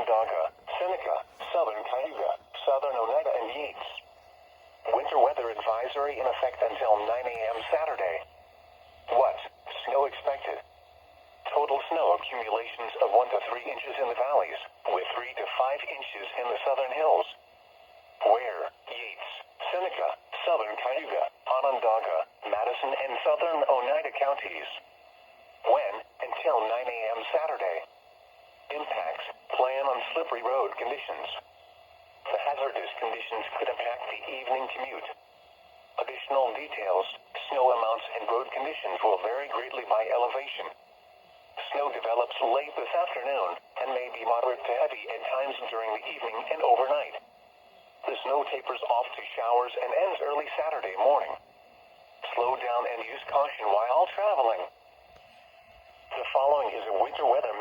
Onondaga, Seneca, southern Cayuga, southern Oneida, and Yates. Winter weather advisory in effect until 9 a.m. Saturday. What? Snow expected. Total snow accumulations of 1 to 3 inches in the valleys, with 3 to 5 inches in the southern hills. Where? Yates, Seneca, southern Cayuga, Onondaga, Madison, and southern Oneida counties. When? Until 9 a.m. Saturday. Impacts. Plan on slippery road conditions. The hazardous conditions could impact the evening commute. Additional details. Snow amounts and road conditions will vary greatly by elevation. Snow develops late this afternoon and may be moderate to heavy at times during the evening and overnight. The snow tapers off to showers and ends early Saturday morning. Slow down and use caution while traveling. The following is a winter weather